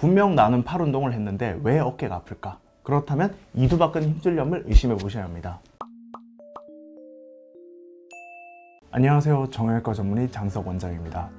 분명 나는 팔 운동을 했는데 왜 어깨가 아플까? 그렇다면 이두박근 힘줄염을 의심해 보셔야 합니다. 안녕하세요. 정형외과 전문의 장석 원장입니다.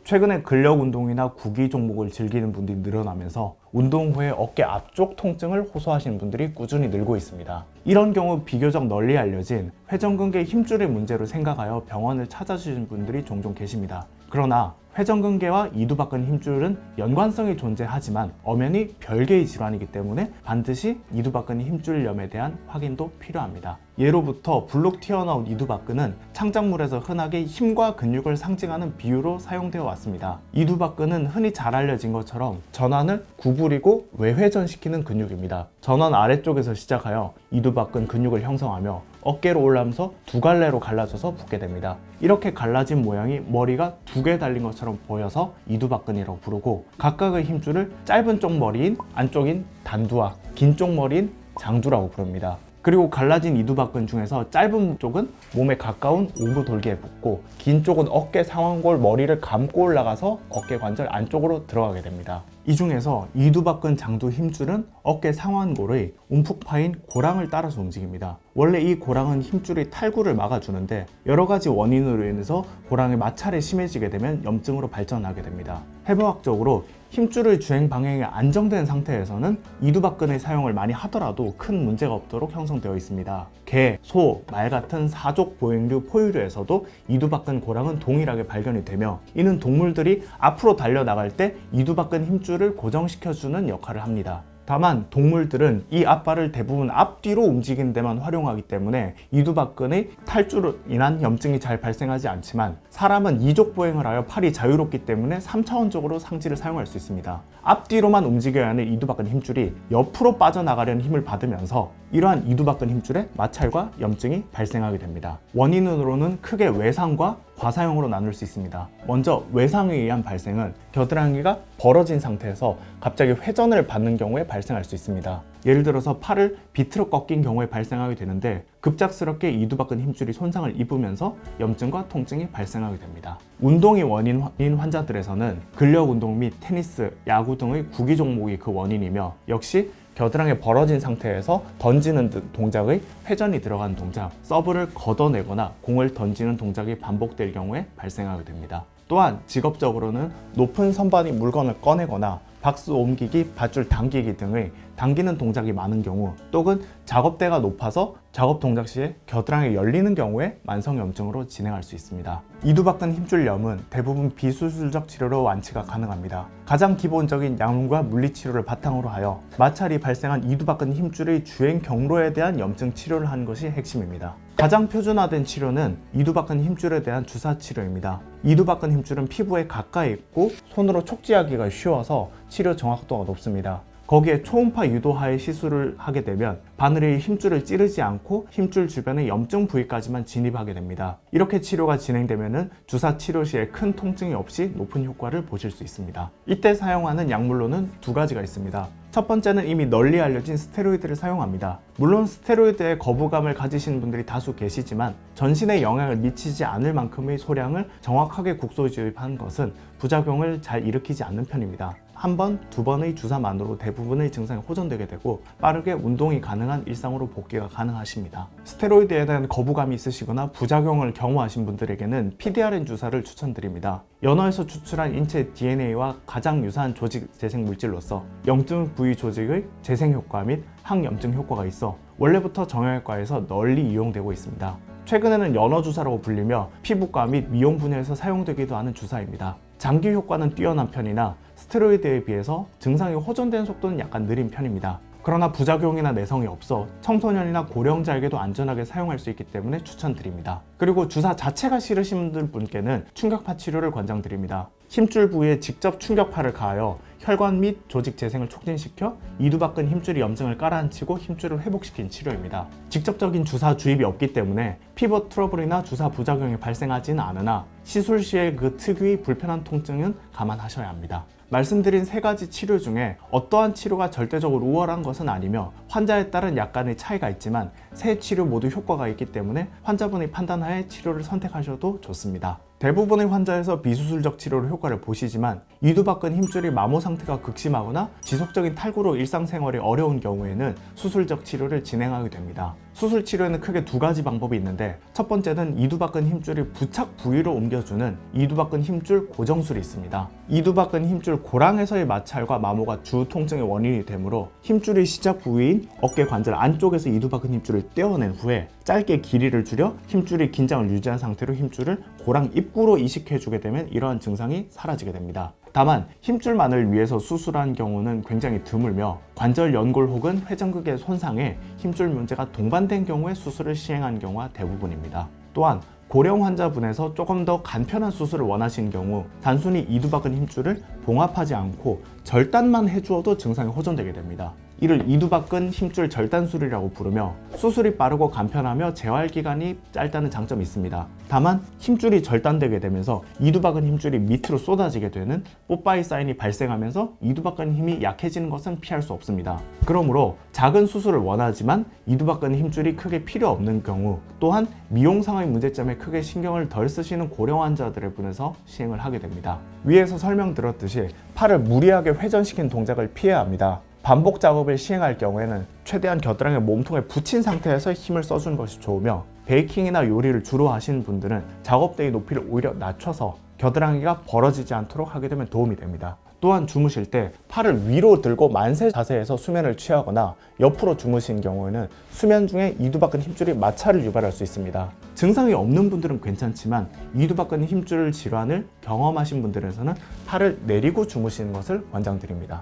최근에 근력 운동이나 구기 종목을 즐기는 분들이 늘어나면서 운동 후에 어깨 앞쪽 통증을 호소하시는 분들이 꾸준히 늘고 있습니다. 이런 경우 비교적 널리 알려진 회전근개 힘줄의 문제로 생각하여 병원을 찾아주시는 분들이 종종 계십니다. 그러나 회전근개와 이두박근 힘줄은 연관성이 존재하지만 엄연히 별개의 질환이기 때문에 반드시 이두박근 힘줄염에 대한 확인도 필요합니다. 예로부터 불룩 튀어나온 이두박근은 창작물에서 흔하게 힘과 근육을 상징하는 비유로 사용되어 왔습니다. 이두박근은 흔히 잘 알려진 것처럼 전환을 구부리고 외회전시키는 근육입니다. 전환 아래쪽에서 시작하여 이두박근 근육을 형성하며 어깨로 올라오면서 두 갈래로 갈라져서 붙게 됩니다. 이렇게 갈라진 모양이 머리가 두 개 달린 것처럼 보여서 이두박근이라고 부르고, 각각의 힘줄을 짧은 쪽 머리인 안쪽인 단두와 긴 쪽 머리인 장두라고 부릅니다. 그리고 갈라진 이두박근 중에서 짧은 쪽은 몸에 가까운 오무 돌기에 붙고, 긴 쪽은 어깨 상완골 머리를 감고 올라가서 어깨 관절 안쪽으로 들어가게 됩니다. 이 중에서 이두박근 장두 힘줄은 어깨 상완골의 움푹 파인 고랑을 따라서 움직입니다. 원래 이 고랑은 힘줄의 탈구를 막아주는데 여러 가지 원인으로 인해서 고랑의 마찰이 심해지게 되면 염증으로 발전하게 됩니다. 해부학적으로 힘줄의 주행 방향이 안정된 상태에서는 이두박근의 사용을 많이 하더라도 큰 문제가 없도록 형성되어 있습니다. 개, 소, 말 같은 사족 보행류 포유류에서도 이두박근 고랑은 동일하게 발견이 되며, 이는 동물들이 앞으로 달려나갈 때 이두박근 힘줄을 고정시켜주는 역할을 합니다. 다만 동물들은 이 앞발을 대부분 앞뒤로 움직이는 데만 활용하기 때문에 이두박근의 탈주로 인한 염증이 잘 발생하지 않지만, 사람은 이족 보행을 하여 팔이 자유롭기 때문에 3차원적으로 상지를 사용할 수 있습니다. 앞뒤로만 움직여야 하는 이두박근 힘줄이 옆으로 빠져나가려는 힘을 받으면서 이러한 이두박근 힘줄에 마찰과 염증이 발생하게 됩니다. 원인으로는 크게 외상과 과사형으로 나눌 수 있습니다. 먼저 외상에 의한 발생은 겨드랑이가 벌어진 상태에서 갑자기 회전을 받는 경우에 발생할 수 있습니다. 예를 들어서 팔을 비틀어 꺾인 경우에 발생하게 되는데, 급작스럽게 이두박근 힘줄이 손상을 입으면서 염증과 통증이 발생하게 됩니다. 운동이 원인인 환자들에서는 근력 운동 및 테니스, 야구 등의 구기 종목이 그 원인이며, 역시 겨드랑이 벌어진 상태에서 던지는 동작의 회전이 들어간 동작, 서브를 걷어내거나 공을 던지는 동작이 반복될 경우에 발생하게 됩니다. 또한 직업적으로는 높은 선반이 물건을 꺼내거나 박스 옮기기, 밧줄 당기기 등의 당기는 동작이 많은 경우, 또는 작업대가 높아서 작업 동작 시에 겨드랑이 열리는 경우에 만성염증으로 진행할 수 있습니다. 이두박근 힘줄염은 대부분 비수술적 치료로 완치가 가능합니다. 가장 기본적인 약물과 물리치료를 바탕으로 하여 마찰이 발생한 이두박근 힘줄의 주행 경로에 대한 염증 치료를 하는 것이 핵심입니다. 가장 표준화된 치료는 이두박근 힘줄에 대한 주사 치료입니다. 이두박근 힘줄은 피부에 가까이 있고 손으로 촉지하기가 쉬워서 치료 정확도가 높습니다. 거기에 초음파 유도하에 시술을 하게 되면 바늘의 힘줄을 찌르지 않고 힘줄 주변의 염증 부위까지만 진입하게 됩니다. 이렇게 치료가 진행되면 주사 치료 시에 큰 통증이 없이 높은 효과를 보실 수 있습니다. 이때 사용하는 약물로는 두 가지가 있습니다. 첫 번째는 이미 널리 알려진 스테로이드를 사용합니다. 물론 스테로이드에 거부감을 가지시는 분들이 다수 계시지만, 전신에 영향을 미치지 않을 만큼의 소량을 정확하게 국소주입한 것은 부작용을 잘 일으키지 않는 편입니다. 한 번, 두 번의 주사만으로 대부분의 증상이 호전되게 되고 빠르게 운동이 가능한 일상으로 복귀가 가능하십니다. 스테로이드에 대한 거부감이 있으시거나 부작용을 경험하신 분들에게는 PDRN 주사를 추천드립니다. 연어에서 추출한 인체 DNA와 가장 유사한 조직 재생 물질로서 염증 부위 조직의 재생 효과 및 항염증 효과가 있어 원래부터 정형외과에서 널리 이용되고 있습니다. 최근에는 연어 주사라고 불리며 피부과 및 미용 분야에서 사용되기도 하는 주사입니다. 장기 효과는 뛰어난 편이나 스테로이드에 비해서 증상이 호전되는 속도는 약간 느린 편입니다. 그러나 부작용이나 내성이 없어 청소년이나 고령자에게도 안전하게 사용할 수 있기 때문에 추천드립니다. 그리고 주사 자체가 싫으신 분께는 충격파 치료를 권장드립니다. 힘줄 부위에 직접 충격파를 가하여 혈관 및 조직 재생을 촉진시켜 이두박근 힘줄이 염증을 깔아앉히고 힘줄을 회복시킨 치료입니다. 직접적인 주사 주입이 없기 때문에 피부 트러블이나 주사 부작용이 발생하지는 않으나 시술 시에 그 특유의 불편한 통증은 감안하셔야 합니다. 말씀드린 세 가지 치료 중에 어떠한 치료가 절대적으로 우월한 것은 아니며 환자에 따른 약간의 차이가 있지만 세 치료 모두 효과가 있기 때문에 환자분의 판단하에 치료를 선택하셔도 좋습니다. 대부분의 환자에서 비수술적 치료로 효과를 보시지만 이두박근 힘줄이 마모 상태가 극심하거나 지속적인 탈구로 일상생활이 어려운 경우에는 수술적 치료를 진행하게 됩니다. 수술 치료에는 크게 두 가지 방법이 있는데, 첫 번째는 이두박근 힘줄이 부착 부위로 옮겨주는 이두박근 힘줄 고정술이 있습니다. 이두박근 힘줄 고랑에서의 마찰과 마모가 주 통증의 원인이 되므로 힘줄의 시작 부위인 어깨 관절 안쪽에서 이두박근 힘줄을 떼어낸 후에 짧게 길이를 줄여 힘줄이 긴장을 유지한 상태로 힘줄을 고랑 입구로 이식해주게 되면 이러한 증상이 사라지게 됩니다. 다만 힘줄만을 위해서 수술한 경우는 굉장히 드물며 관절 연골 혹은 회전근개 손상에 힘줄 문제가 동반된 경우에 수술을 시행한 경우가 대부분입니다. 또한 고령 환자분에서 조금 더 간편한 수술을 원하시는 경우 단순히 이두박근 힘줄을 봉합하지 않고 절단만 해주어도 증상이 호전되게 됩니다. 이를 이두박근 힘줄 절단술이라고 부르며 수술이 빠르고 간편하며 재활 기간이 짧다는 장점이 있습니다. 다만 힘줄이 절단되게 되면서 이두박근 힘줄이 밑으로 쏟아지게 되는 뽀빠이 사인이 발생하면서 이두박근 힘이 약해지는 것은 피할 수 없습니다. 그러므로 작은 수술을 원하지만 이두박근 힘줄이 크게 필요 없는 경우, 또한 미용상의 문제점에 크게 신경을 덜 쓰시는 고령 환자들에 분해서 시행을 하게 됩니다. 위에서 설명드렸듯이 팔을 무리하게 회전시킨 동작을 피해야 합니다. 반복 작업을 시행할 경우에는 최대한 겨드랑이 몸통에 붙인 상태에서 힘을 써주는 것이 좋으며, 베이킹이나 요리를 주로 하시는 분들은 작업대의 높이를 오히려 낮춰서 겨드랑이가 벌어지지 않도록 하게 되면 도움이 됩니다. 또한 주무실 때 팔을 위로 들고 만세 자세에서 수면을 취하거나 옆으로 주무신 경우에는 수면 중에 이두박근 힘줄이 마찰을 유발할 수 있습니다. 증상이 없는 분들은 괜찮지만 이두박근 힘줄 질환을 경험하신 분들에서는 팔을 내리고 주무시는 것을 권장드립니다.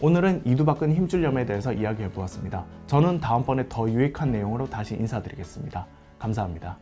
오늘은 이두박근 힘줄염에 대해서 이야기해 보았습니다. 저는 다음번에 더 유익한 내용으로 다시 인사드리겠습니다. 감사합니다.